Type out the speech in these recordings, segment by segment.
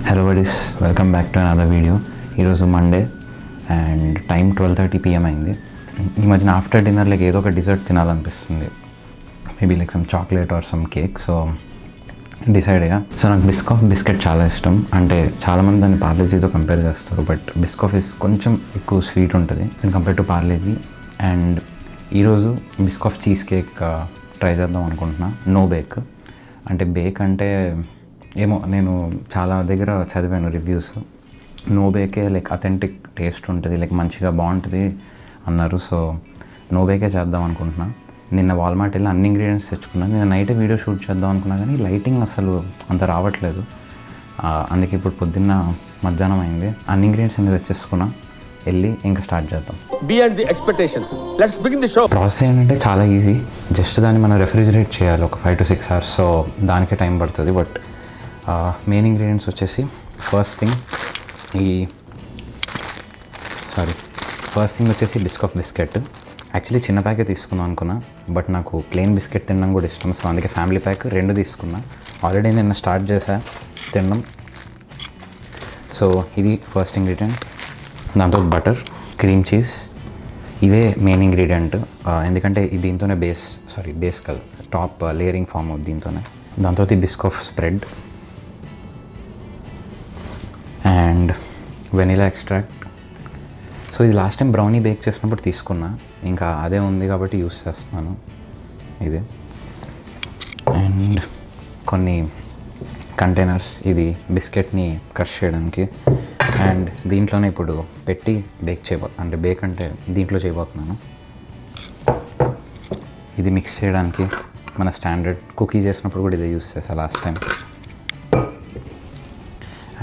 Hello buddies, welcome back to another video. ఈరోజు Monday and time 12:30 PM అయింది. ఈ మధ్యన ఆఫ్టర్ డిన్నర్ లైక్ ఏదో ఒక డిజర్ట్ తినాలనిపిస్తుంది, maybe like some chocolate are some cake. So decide అయ్యా. సో నాకు బిస్కాఫ్ బిస్కెట్ చాలా ఇష్టం. అంటే చాలామంది దాన్ని పార్లేజీతో కంపేర్ చేస్తారు, బట్ బిస్కాఫ్ ఇస్ కొంచెం ఎక్కువ స్వీట్ ఉంటుంది and compare to Parle-G. And ఈరోజు బిస్కాఫ్ చీజ్ కేక్ ట్రై చేద్దాం అనుకుంటున్నా. నో బేక్ అంటే, బేక్ అంటే ఏమో నేను చాలా దగ్గర చదివాను reviews, no bake like authentic taste ఉంటుంది, లైక్ మంచిగా బాగుంటుంది అన్నారు. సో నో బేకే చేద్దాం అనుకుంటున్నా. నిన్న వాల్మార్ట్ వెళ్ళి అన్ని ఇంగ్రీడియంట్స్ తెచ్చుకున్నాను. నేను నైట్ వీడియో షూట్ చేద్దాం అనుకున్నా, కానీ లైటింగ్ అసలు అంత రావట్లేదు. అందుకే ఇప్పుడు పొద్దున్న మధ్యాహ్నం అయింది, అన్ని ఇంగ్రీడియంట్స్ అన్ని తెచ్చేసుకున్నా. వెళ్ళి ఇంకా స్టార్ట్ చేద్దాం. ప్రాసెస్ ఏంటంటే చాలా ఈజీ. జస్ట్ దాన్ని మనం రెఫ్రిజిరేట్ చేయాలి ఒక 5 to 6 hours. సో దానికే టైం పడుతుంది. బట్ మెయిన్ ఇంగ్రీడియంట్స్ వచ్చేసి ఫస్ట్ థింగ్ వచ్చేసి బిస్కాఫ్ బిస్కెట్. యాక్చువల్లీ చిన్న ప్యాకే తీసుకుందాం అనుకున్నా, బట్ నాకు ప్లెయిన్ బిస్కెట్ తినడం కూడా ఇష్టం. సో అందుకే ఫ్యామిలీ ప్యాక్ 2 తీసుకున్నా. ఆల్రెడీ నిన్న స్టార్ట్ చేశా తినడం. సో ఇది ఫస్ట్ ఇంగ్రీడియంట్. దాంతో బటర్, క్రీమ్ చీజ్, ఇదే మెయిన్ ఇంగ్రీడియంట్. ఎందుకంటే దీంతోనే బేస్ కాదు, టాప్ లేయరింగ్ ఫామ్ అవుతుంది దీంతోనే. దాంతో Biscoff spread and vanilla extract. So ఇది లాస్ట్ టైం బ్రౌనీ బేక్ చేసినప్పుడు తీసుకున్నా, ఇంకా అదే ఉంది కాబట్టి యూస్ చేస్తున్నాను ఇది. అండ్ కొన్ని కంటైనర్స్, ఇది బిస్కెట్ని క్రష్ చేయడానికి. అండ్ దీంట్లోనే ఇప్పుడు పెట్టి బేక్ అంటే దీంట్లో చేయబోతున్నాను. ఇది మిక్స్ చేయడానికి మన స్టాండర్డ్ కుకీ చేసినప్పుడు కూడా ఇదే యూస్ చేసా లాస్ట్ టైం.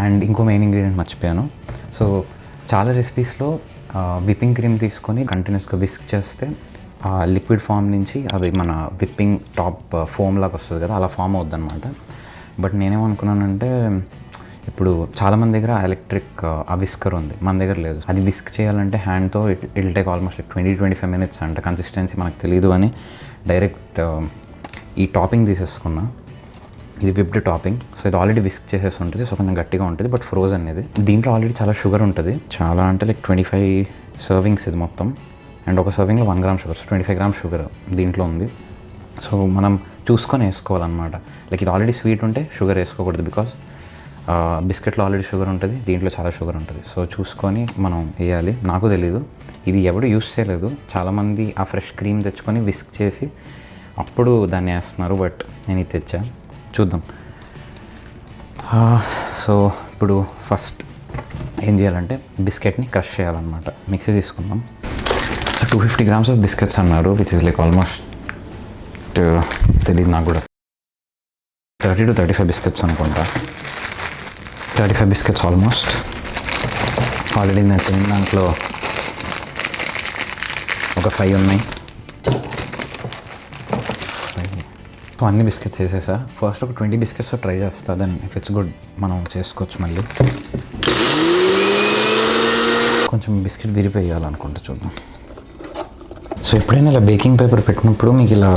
అండ్ ఇంకో మెయిన్ ఇంగ్రీడియంట్ మర్చిపోయాను. సో చాలా రెసిపీస్లో విప్పింగ్ క్రీమ్ తీసుకొని కంటిన్యూస్గా విస్క్ చేస్తే ఆ లిక్విడ్ ఫామ్ నుంచి అది మన విప్పింగ్ టాప్ ఫోమ్ లాగా వస్తుంది కదా, అలా ఫామ్ అవుద్ది అనమాట. బట్ నేనేమనుకున్నానంటే, ఇప్పుడు చాలామంది దగ్గర ఎలక్ట్రిక్ విస్కర్ ఉంది, మన దగ్గర లేదు. అది విస్క్ చేయాలంటే హ్యాండ్తో it take almost like 20-25 minutes అంట. కన్సిస్టెన్సీ మనకు తెలియదు అని డైరెక్ట్ ఈ టాపింగ్ తీసేసుకున్నా. ఇది విప్డ్ టాపింగ్. సో ఇది ఆల్రెడీ విస్క్ చేసేసి ఉంటుంది, సో కొంచెం గట్టిగా ఉంటుంది, బట్ ఫ్రోజన్ ఇది. దీంట్లో ఆల్రెడీ చాలా షుగర్ ఉంటుంది, చాలా అంటే లైక్ 25 servings ఇది మొత్తం. అండ్ ఒక సర్వింగ్లో 1 gram sugar, so 25 grams sugar దీంట్లో ఉంది. సో మనం చూసుకొని వేసుకోవాలన్నమాట. లైక్ ఇది ఆల్రెడీ స్వీట్ ఉంటే షుగర్ వేసుకోకూడదు, బికాజ్ బిస్కెట్లో ఆల్రెడీ షుగర్ ఉంటుంది, దీంట్లో చాలా షుగర్ ఉంటుంది. సో చూసుకొని మనం వేయాలి. నాకు తెలీదు, ఇది ఎవడు యూస్ చేయలేదు. చాలామంది ఆ ఫ్రెష్ క్రీమ్ తెచ్చుకొని విస్క్ చేసి అప్పుడు దాన్ని వేస్తున్నారు, బట్ నేను ఇది తెచ్చా. చూద్దాం. సో ఇప్పుడు ఫస్ట్ ఏం చేయాలంటే బిస్కెట్ని క్రష్ చేయాలన్నమాట. మిక్సీ తీసుకుందాం. 250 grams ఆఫ్ బిస్కెట్స్ అన్నారు, విచ్ ఇస్ లైక్ ఆల్మోస్ట్ తెలియదు నాకు కూడా, 30 to 35 బిస్కెట్స్ అనుకుంటా. 35 బిస్కెట్స్ ఆల్మోస్ట్. ఆల్రెడీ నేను తిన్న దాంట్లో ఒక 5 ఉన్నాయి. సో అన్ని బిస్కెట్స్ వేసేసా. ఫస్ట్ ఒక 20 బిస్కెట్స్ ట్రై చేస్తా, దెన్ ఇఫ్ ఇట్స్ గుడ్ మనం చేసుకోవచ్చు మళ్ళీ. కొంచెం బిస్కెట్ విరిపోయాలనుకుంటా, చూద్దాం. సో ఎప్పుడైనా ఇలా బేకింగ్ పేపర్ పెట్టినప్పుడు మీకు ఇలా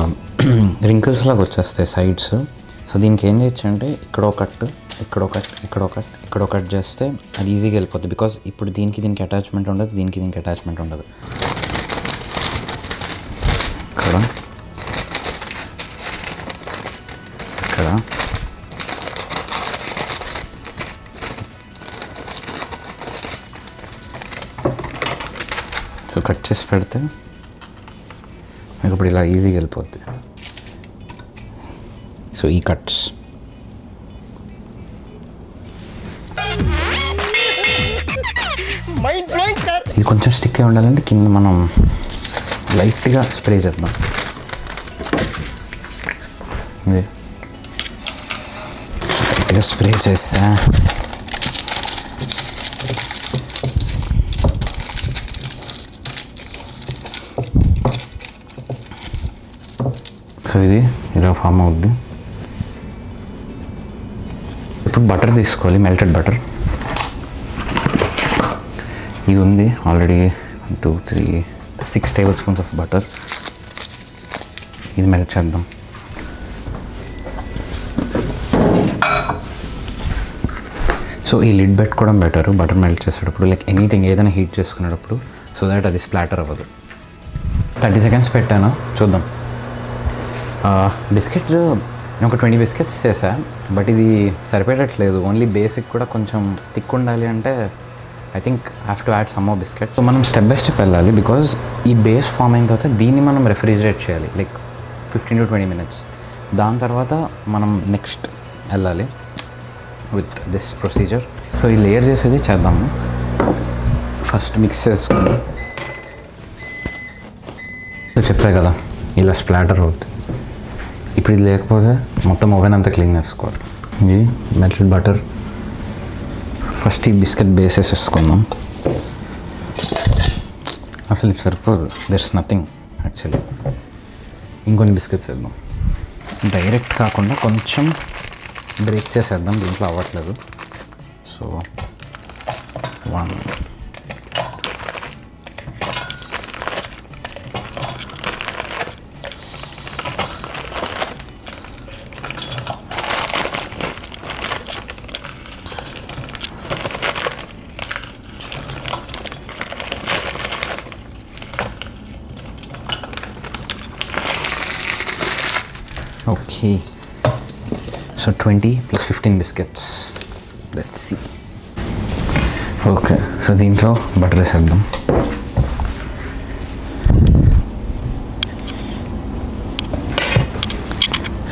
రింకిల్స్ లాగా వచ్చేస్తాయి సైడ్స్. సో దీనికి ఏం చేయొచ్చు అంటే, ఇక్కడ కట్ చేస్తే అది ఈజీగా వెళ్ళిపోతుంది. బికాజ్ ఇప్పుడు దీనికి అటాచ్మెంట్ ఉండదు, దీనికి అటాచ్మెంట్ ఉండదు. ఇక్కడ సో కట్ చేసి పెడితే మీకు ఇప్పుడు ఇలా ఈజీగా వెళ్ళిపోద్ది. సో ఈ కట్స్ ఇది కొంచెం స్టిక్గా ఉండాలంటే కింద మనం లైట్గా స్ప్రే చేద్దాం. ఇది లైట్గా స్ప్రే చేస్తా. సో ఇది ఇలా ఫామ్ అవుద్ది. ఇప్పుడు బటర్ తీసుకోవాలి, మెల్టెడ్ బటర్. ఇది ఉంది ఆల్రెడీ 2, 3, 6 tablespoons ఆఫ్ బటర్. ఇది మెల్ట్ చేద్దాం. సో ఈ లిడ్ పెట్టుకోవడం బెటర్ బటర్ మెల్ట్ చేసేటప్పుడు, లైక్ ఎనీథింగ్ ఏదైనా హీట్ చేసుకునేటప్పుడు, సో దాట్ అది స్ప్లాటర్ అవ్వదు. 30 సెకండ్స్ పెట్టాను, చూద్దాం. బిస్కెట్ నేను ఒక 20 బిస్కెట్స్ చేసా, బట్ ఇది సరిపోయట్లేదు. ఓన్లీ బేసిక్ కూడా కొంచెం థిక్ ఉండాలి అంటే I think have to add some more biscuit. So మనం స్టెప్ బై స్టెప్ వెళ్ళాలి, బికాజ్ ఈ బేస్ ఫామ్ అయిన తర్వాత దీన్ని మనం రెఫ్రిజిరేట్ చేయాలి లైక్ 15 to 20 minutes. దాని తర్వాత మనం నెక్స్ట్ వెళ్ళాలి విత్ దిస్ ప్రొసీజర్. సో ఈ లేయర్ చేసేది చేద్దాము. ఫస్ట్ మిక్స్ చేసుకుని చెప్పా కదా ఇలా స్ప్లాటర్ అవుతుంది. ఇప్పుడు ఇది లేకపోతే మొత్తం ఓవెన్ అంతా క్లీన్ చేసుకోవాలి. ఇది మెల్టెడ్ బటర్. ఫస్ట్ ఈ బిస్కెట్ బేస్ వేసేసుకుందాం. అసలు ఇది సరిపోదు, దట్స్ నథింగ్ యాక్చువల్లీ. ఇంకొన్ని బిస్కెట్స్ వేద్దాం. డైరెక్ట్ కాకుండా కొంచెం బ్రేక్ చేసేద్దాం, దీంట్లో అవ్వట్లేదు. So 1 Okay, so 20 plus 15 biscuits. Let's see. Okay, so దీంట్లో బటర్ వేసేద్దాం.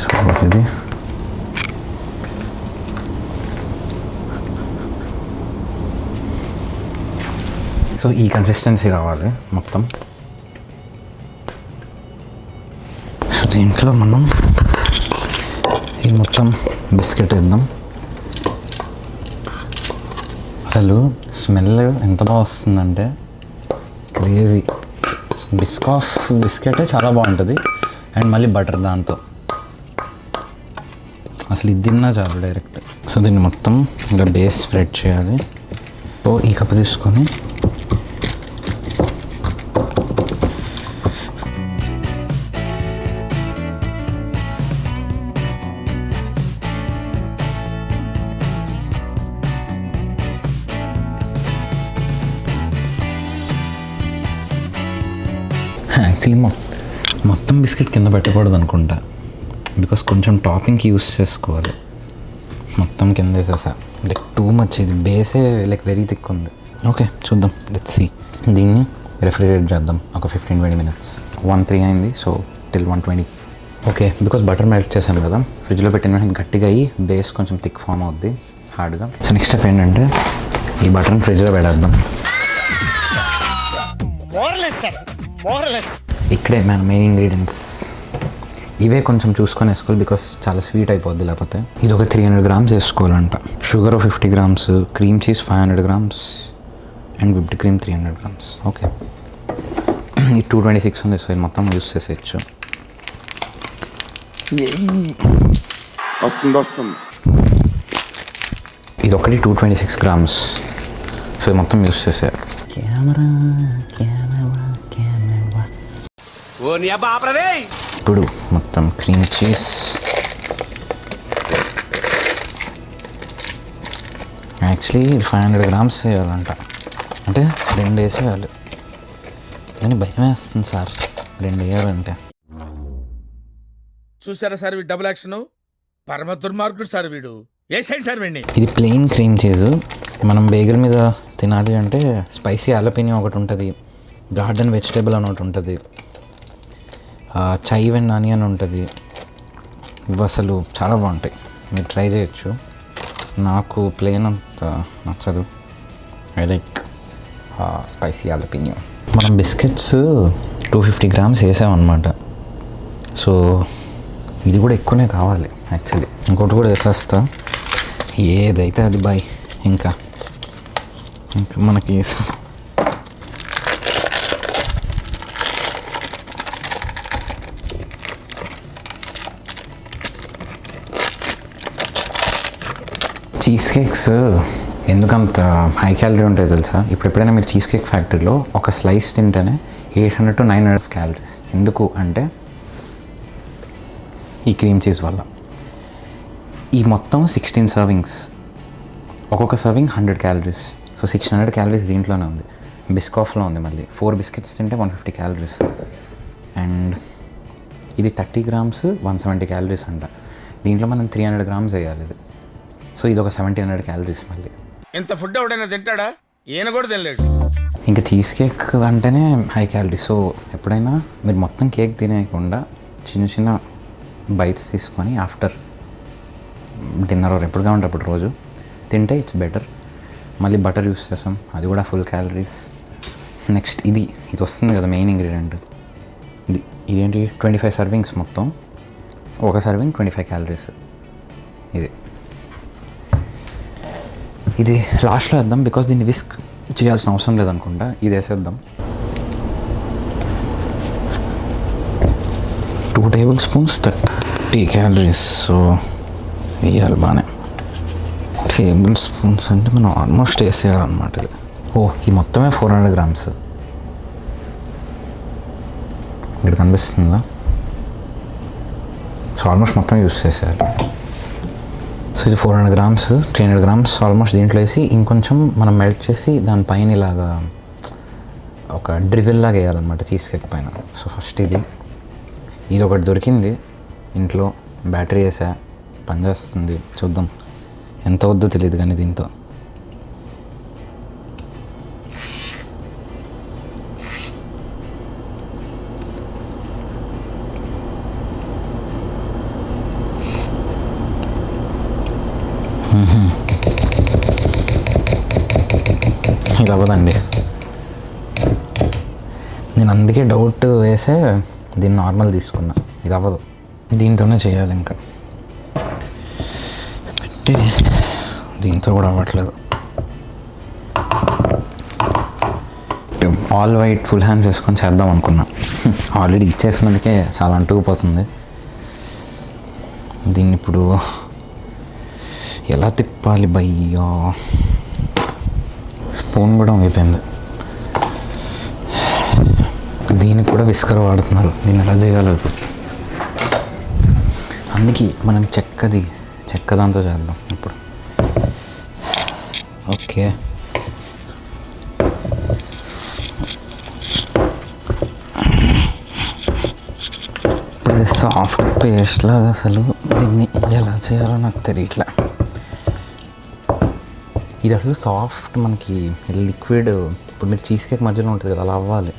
సో ఇది సో ఈ కన్సిస్టెన్సీ రావాలి మొత్తం. సో దీంట్లో మనం ఈ మొత్తం బిస్కెట్ వేద్దాం. అసలు స్మెల్ ఎంత బాగా వస్తుందంటే క్రేజీ. బిస్కాఫ్ బిస్కెటే చాలా బాగుంటుంది, అండ్ మళ్ళీ బటర్ దాంతో అసలు ఇది తిన్నా చాలు డైరెక్ట్. సో దీన్ని మొత్తం ఇంకా బేస్ స్ప్రెడ్ చేయాలి. సో ఈ కప్పు తీసుకొని యాక్చువల్లీ మొత్తం బిస్కెట్ కింద పెట్టకూడదు అనుకుంటా, బికాస్ కొంచెం టాపింగ్కి యూస్ చేసుకోవాలి. మొత్తం కింద వేసేసా, లైక్ టూ మచ్. ఇది బేసే లైక్ వెరీ థిక్ ఉంది. ఓకే చూద్దాం, లెట్స్ సీ. దీన్ని రెఫ్రిజిరేట్ చేద్దాం ఒక 15-20 minutes. 1:03 అయింది, so till 1:20. Okay, because butter melt చేశాను కదా, ఫ్రిడ్జ్లో పెట్టిన వెంటనే గట్టిగా అయ్యి బేస్ కొంచెం థిక్ ఫామ్ అవుద్ది హార్డ్గా. సో నెక్స్ట్ స్టెప్ ఏంటంటే ఈ బటర్ని ఫ్రిడ్జ్లో పెట్టేద్దాం. ఇక్కడే మన మెయిన్ ఇంగ్రీడియంట్స్ ఇవే కొంచెం చూసుకొని వేసుకోవాలి, బికాస్ చాలా స్వీట్ అయిపోద్ది లేకపోతే. ఇది ఒక 300 grams వేసుకోవాలంట. Sugar 50 grams, cream cheese 500 grams and whipped cream 300 grams. Okay, ఇది 226 ఉంది, సో ఇది మొత్తం యూస్ చేసేయచ్చు. ఇది ఒకటి 226 grams, సో ఇది మొత్తం యూస్ చేసేయాలి. ఇప్పుడు మొత్తం క్రీమ్ చీజ్, యాక్చువల్లీ 500 grams వేయాలంట, అంటే 2 వేసేయాలి. కానీ భయం వేస్తుంది సార్ 2 వేయాలంటే. చూసారా సార్ వీడు డబుల్ యాక్షన్, పరమ దుర్మార్గుడు సార్ వీడు. ఏ సైడ్ సార్ వీడిని? ఇది ప్లెయిన్ క్రీమ్ చీజ్. మనం బేగల్ మీద తినాలి అంటే స్పైసీ అలపినియో ఒకటి ఉంటుంది, గార్డెన్ వెజిటేబుల్ అని ఒకటి ఉంటుంది, చైవ్ అండ్ ఆనియన్ ఉంటుంది. ఇవి అసలు చాలా బాగుంటాయి, మీరు ట్రై చేయొచ్చు. నాకు ప్లెయిన్ అంత నచ్చదు, ఐ లైక్ స్పైసీ అలపినియో. మనం బిస్కెట్స్ 250 grams వేసామన్నమాట, సో ఇది కూడా ఎక్కువనే కావాలి యాక్చువల్లీ. ఇంకోటి కూడా వేసేస్తా, ఏదైతే అది బాయ్. ఇంకా మనకి చీజ్ కేక్స్ ఎందుకంత హై క్యాలరీ ఉంటాయో తెలుసా? ఇప్పుడు ఎప్పుడైనా మీరు చీజ్ కేక్ ఫ్యాక్టరీలో ఒక స్లైస్ తింటేనే 800 to 900 calories. ఎందుకు అంటే ఈ క్రీమ్ చీజ్ వల్ల. ఈ మొత్తం 16 servings ఒక్కొక్క సర్వింగ్ 100 క్యాలరీస్. సో 600 క్యాలరీస్ దీంట్లోనే ఉంది. బిస్కాఫ్లో ఉంది మళ్ళీ 4 బిస్కెట్స్ తింటే 150 క్యాలరీస్. అండ్ ఇది 30 గ్రామ్స్ 170 క్యాలరీస్ అంట. దీంట్లో మనం 300 గ్రామ్స్ వేయాలి ఇది. సో ఇది ఒక 1700 క్యాలరీస్ మళ్ళీ. ఇంత ఫుడ్ ఎవడైనా తింటాడా? ఈయన కూడా తినలేడు. ఇంకా చీజ్ కేక్ అంటేనే హై క్యాలరీ. సో ఎప్పుడైనా మీరు మొత్తం కేక్ తినేయకుండా చిన్న చిన్న బైట్స్ తీసుకొని ఆఫ్టర్ డిన్నర్ ఎప్పుడు కావాలంటే అప్పుడు రోజు తింటే ఇట్స్ బెటర్. మళ్ళీ బటర్ యూస్ చేస్తాం, అది కూడా ఫుల్ క్యాలరీస్. నెక్స్ట్ ఇది వస్తుంది కదా మెయిన్ ఇంగ్రీడియంట్. ఇదేంటి 25 సర్వింగ్స్ మొత్తం. ఒక సర్వింగ్ 25 క్యాలరీస్. ఇది లాస్ట్లో వేద్దాం బికాస్ దీన్ని విస్క్ చేయాల్సిన అవసరం లేదనుకుంటా. ఇది వేసేద్దాం. 2 టేబుల్ స్పూన్స్ 30 క్యాలరీస్. సో వేయాలి బాగానే. టేబుల్ స్పూన్స్ అంటే మనం ఆల్మోస్ట్ వేసేయాలన్నమాట ఇది. ఈ మొత్తమే 400 గ్రామ్స్. ఇక్కడ కనిపిస్తుందా? సో ఆల్మోస్ట్ మొత్తం యూస్ చేసేయాలి. సో ఇది 400 గ్రామ్స్, 300 గ్రామ్స్ ఆల్మోస్ట్ దీంట్లో వేసి ఇంకొంచెం మనం మెల్ట్ చేసి దానిపైన ఇలాగా ఒక డ్రిజిల్ లాగా వేయాలన్నమాట చీజ్ కేక్ పైన. సో ఫస్ట్ ఇది ఒకటి దొరికింది ఇంట్లో, బ్యాటరీ వేసా, పనిచేస్తుంది. చూద్దాం ఎంత వద్దో తెలియదు కానీ దీంతో. ఇది అవ్వదండి. నేను అందుకే డౌట్ వేసే దీన్ని నార్మల్ తీసుకున్నా. ఇది అవ్వదు, దీంతోనే చేయాలి. ఇంకా దీంతో కూడా అవ్వట్లేదు. ఆల్ వైట్ ఫుల్ హ్యాండ్స్ వేసుకొని చేద్దాం అనుకున్నా. ఆల్రెడీ ఇచ్చేసినందుకే చాలా అంటుకుపోతుంది. దీన్ని ఇప్పుడు ఎలా తిప్పాలి భయ్యా? స్పూన్ కూడా అయిపోయింది. దీనికి కూడా విస్కర్ వాడుతున్నారు. దీన్ని ఎలా చేయాలి? అందుకే మనం చెక్క దాంతో చేద్దాం ఇప్పుడు. ఓకే, ఇప్పుడు సాఫ్ట్ పేస్ట్ లాగా అసలు దీన్ని ఎలా చేయాలో నాకు తెలియట్లే. ఇది అసలు సాఫ్ట్ మనకి లిక్విడ్ ఇప్పుడు మీరు చీజ్ కేక్ మధ్యలో ఉంటుంది కదా, అలా అవ్వాలి.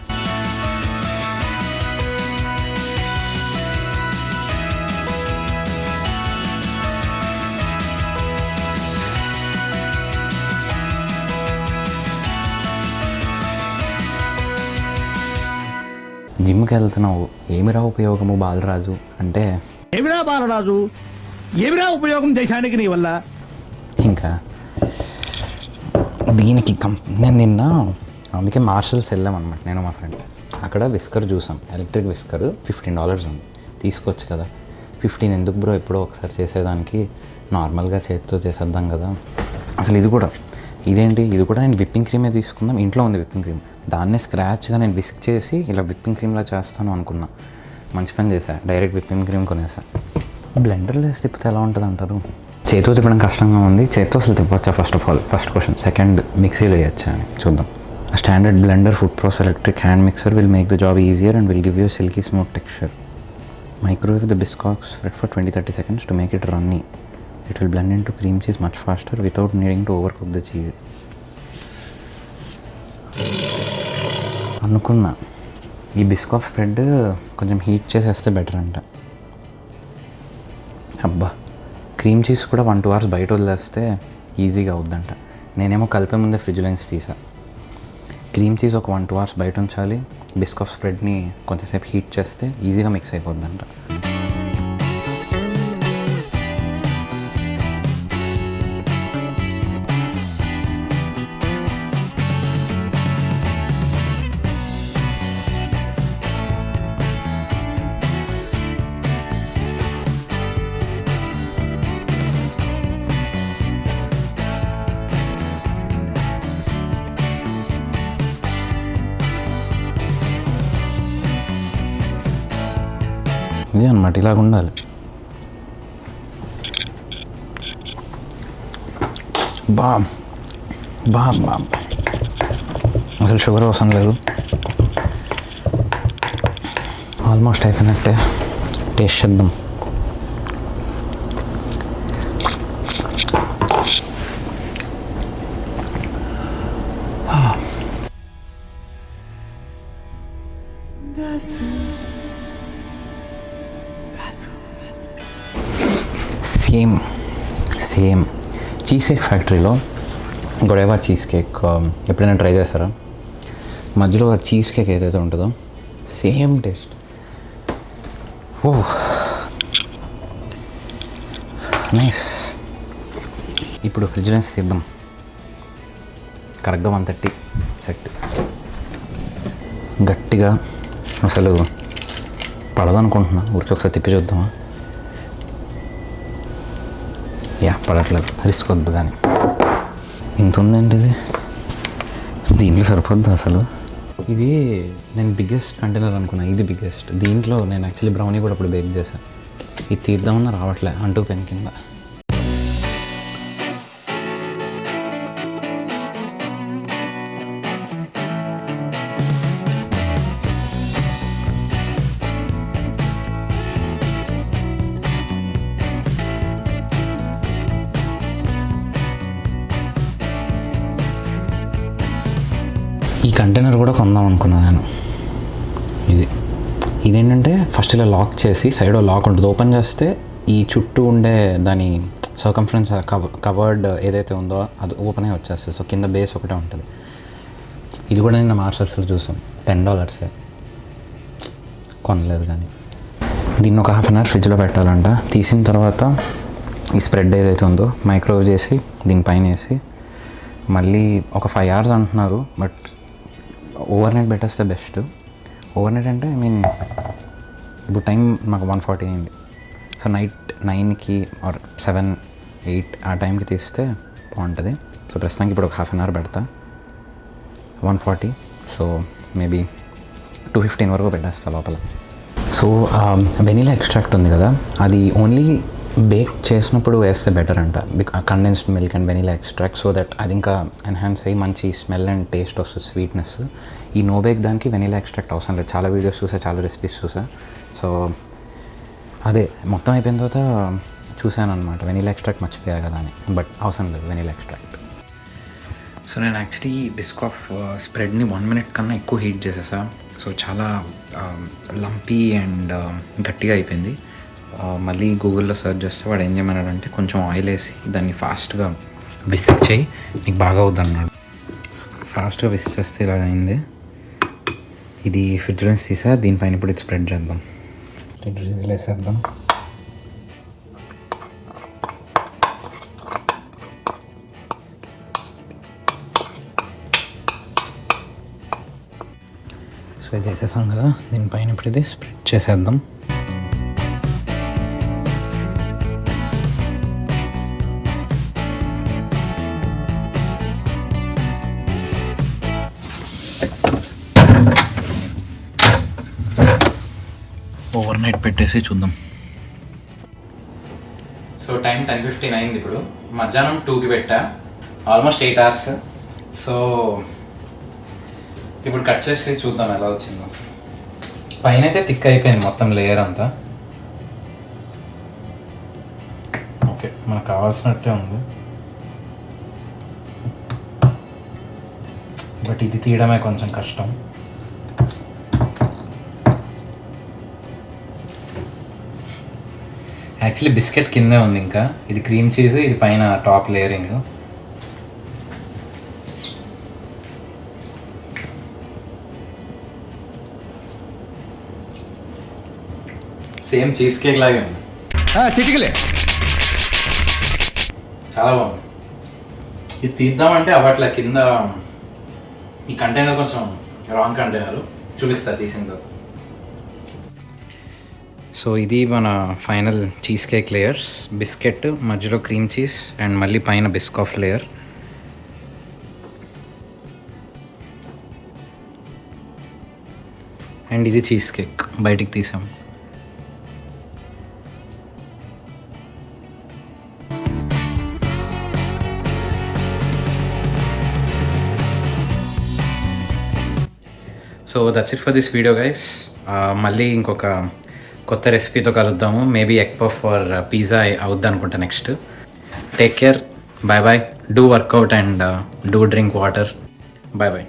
జిమ్కి వెళ్తున్నావు, ఏమిరా ఉపయోగము బాలరాజు అంటే? ఏమిరా బాలరాజు, ఏమిరా ఉపయోగం దేశానికి నీ వల్ల? ఇంకా దీనికి నేను నిన్న అందుకే మార్షల్స్ వెళ్ళామన్నమాట, నేను మా ఫ్రెండ్. అక్కడ విస్కర్ చూసాం, ఎలక్ట్రిక్ విస్కర్ $15 ఉంది. తీసుకోవచ్చు కదా. 15 ఎందుకు బ్రో, ఎప్పుడో ఒకసారి చేసేదానికి నార్మల్గా చేతితో చేసేద్దాం కదా. అసలు ఇది కూడా నేను విప్పింగ్ క్రీమే తీసుకుందాం, ఇంట్లో ఉంది విప్పింగ్ క్రీమ్. దాన్నే స్క్రాచ్గా నేను విస్క్ చేసి ఇలా విప్పింగ్ క్రీమ్లా చేస్తాను అనుకున్నా. మంచి పని చేశా, డైరెక్ట్ విప్పింగ్ క్రీమ్ కొనేసా. బ్లెండర్లో వేసి తిప్పితే ఎలా ఉంటుంది అంటారు? చేతితో తిప్పడం కష్టంగా ఉంది. చేతితో అసలు తిప్పవచ్చా ఫస్ట్ క్వశ్చన్. సెకండ్, మిక్సీలో వేయచ్చా అని చూద్దాం. Standard blender food process electric hand mixer will make the job easier and will give you silky smooth texture. Microwave the biscuits for 20-30 seconds to make it runny. It will blend into cream cheese much faster without needing to overcook the cheese. అనుకున్నా ఈ Biscoff spread కొంచెం heat చేసేస్తే better అంట. అబ్బా, cream cheese కూడా 1-2 hours బయట వదిలేస్తే ఈజీగా అవుద్దంట. నేనేమో కలిపే ముందే ఫ్రిడ్జ్లో నుంచి తీసా. క్రీమ్ చీజ్ ఒక 1-2 hours బయట ఉంచాలి, బిస్కాఫ్ స్ప్రెడ్ని కొంచెంసేపు హీట్ చేస్తే ఈజీగా మిక్స్ అయిపోద్దంట. ఇది అన్నమాట, ఇలాగ ఉండాలి. బా బా బా అసలు షుగర్ అవసరం లేదు. ఆల్మోస్ట్ అయిపోయినట్టే. టేస్ట్ చేద్దాం. సేమ్ చీజ్ కేక్ ఫ్యాక్టరీలో గొడవ చీజ్ కేక్ ఎప్పుడైనా ట్రై చేస్తారా? మధ్యలో ఆ చీజ్ కేక్ ఏదైతే ఉంటుందో సేమ్ టేస్ట్. ఓ నైస్. ఇప్పుడు ఫ్రిడ్జ్ నుంచి తీద్దాం. కరెక్ట్గా 130 సెట్. గట్టిగా అసలు పడదనుకుంటున్నా. ఊరికి ఒకసారి తిప్పి చూద్దామా? యా, పడట్లేదు. రిస్క్ వద్దు. కానీ ఇంత ఉందేంటి ఇది? దీంట్లో సరిపోద్ది అసలు. ఇది నేను బిగ్గెస్ట్ కంటైనర్ అనుకున్నా. ఇది బిగ్గెస్ట్. దీంట్లో నేను యాక్చువల్లీ బ్రౌనీ కూడా ఇప్పుడు బేక్ చేశాను. ఇది తీద్దామన్నా రావట్లే, అంటూ పెన్ కింద. ఈ కంటైనర్ కూడా కొందాం అనుకున్నాను నేను. ఇదేంటంటే ఫస్ట్ ఇలా లాక్ చేసి సైడ్లో లాక్ ఉంటుంది. ఓపెన్ చేస్తే ఈ చుట్టూ ఉండే దాని సర్కంఫరెన్స్ కవర్డ్ ఏదైతే ఉందో అది ఓపెన్ అయ్యి వచ్చేస్తుంది. సో కింద బేస్ ఒకటే ఉంటుంది. ఇది కూడా నేను మార్షల్స్లో చూసాను. $10 కొనలేదు. కానీ దీన్ని ఒక హాఫ్ అన్ అవర్ ఫ్రిడ్జ్లో పెట్టాలంట. తీసిన తర్వాత ఈ స్ప్రెడ్ ఏదైతే ఉందో మైక్రోవేవ్ చేసి దీనిపైన వేసి మళ్ళీ ఒక 5 hours అంటున్నారు. బట్ ఓవర్ నైట్ పెట్టేస్తే బెస్ట్. ఓవర్ నైట్ అంటే ఐ మీన్ ఇప్పుడు టైం మాకు 1:40 అయింది. సో నైట్ 9కి ఆర్ 7, 8 ఆ టైంకి తీస్తే బాగుంటుంది. సో ప్రస్తుతానికి ఇప్పుడు ఒక హాఫ్ అన్ అవర్ పెడతా. 1:40. సో మేబీ 2:15 వరకు పెట్టేస్తా లోపల. సో వెనీలా ఎక్స్ట్రాక్ట్ ఉంది కదా, అది ఓన్లీ బేక్ చేసినప్పుడు వేస్తే బెటర్ అంట. Condensed milk and vanilla extract. So that అది ఇంకా ఎన్హాన్స్ అయ్యి మంచి స్మెల్ అండ్ టేస్ట్ వస్తుంది, స్వీట్నెస్. ఈ నో బేక్ దానికి వెనీలా ఎక్స్ట్రాక్ట్ అవసరం లేదు. చాలా వీడియోస్ చూసా, చాలా రెసిపీస్ చూసా. సో అదే మొత్తం అయిపోయిన తర్వాత చూశాను అనమాట, వెనీలా ఎక్స్ట్రాక్ట్ మర్చిపోయా కదా అని. బట్ అవసరం లేదు వెనీలా ఎక్స్ట్రాక్ట్. సో నేను యాక్చువల్లీ బిస్కాఫ్ స్ప్రెడ్ని 1 minute కన్నా ఎక్కువ హీట్ చేసేసా. సో చాలా లంపీ అండ్ గట్టిగా అయిపోయింది. మళ్ళీ గూగుల్లో సెర్చ్ చేస్తే వాడు ఏం చేయమన్నాడంటే కొంచెం ఆయిల్ వేసి దాన్ని ఫాస్ట్గా విస్క్ చేయి, నీకు బాగా అవుద్ది అన్నాడు. ఫాస్ట్గా విస్క్ చేస్తే ఇలాగ అయింది. ఇది ఫ్రిడ్జ్ నుంచి తీసా. దీనిపైన ఇప్పుడు ఇది స్ప్రెడ్ చేద్దాం. డ్రిజిల్ వేసేద్దాం. సో ఇది వేసేసాం కదా, దీనిపైన ఇప్పుడు ఇది స్ప్రెడ్ చేసేద్దాం. ఓవర్ నైట్ పెట్టేసి చూద్దాం. సో టైం 10:15 అయింది. ఇప్పుడు మధ్యాహ్నం 2కి పెట్టా. Almost 8 hours. సో ఇప్పుడు కట్ చేసి చూద్దాం ఎలా వచ్చిందో. పైన అయితే థిక్ అయిపోయింది మొత్తం లేయర్ అంతా. ఓకే, మనకు కావాల్సినట్టే ఉంది. బట్ ఇది తీయడమే కొంచెం కష్టం. యాక్చువల్లీ బిస్కెట్ కిందే ఉంది. ఇంకా ఇది క్రీమ్ చీజ్, ఇది పైన top layering. Same cheese cake లాగే ఉంది. చిటికలే చాలా బాగుంది. ఇది తీద్దామంటే అవ్వట్లే. కింద ఈ కంటైనర్ కొంచెం రాంగ్ కంటైనర్. చూపిస్తా తీసిన తర్వాత. సో ఇది మన final cheese cake layers. Biscuit, మధ్యలో క్రీమ్ చీజ్ అండ్ మళ్ళీ పైన బిస్కాఫ్ లేయర్. అండ్ ఇది చీజ్ కేక్ బయటికి తీసాం. So that's it for this video guys. మళ్ళీ ఇంకొక కొత్త రెసిపీతో కలుద్దాము. Maybe egg puff for pizza అవుద్ది అనుకుంటా next. Take care, bye bye, do workout and do drink water. Bye bye.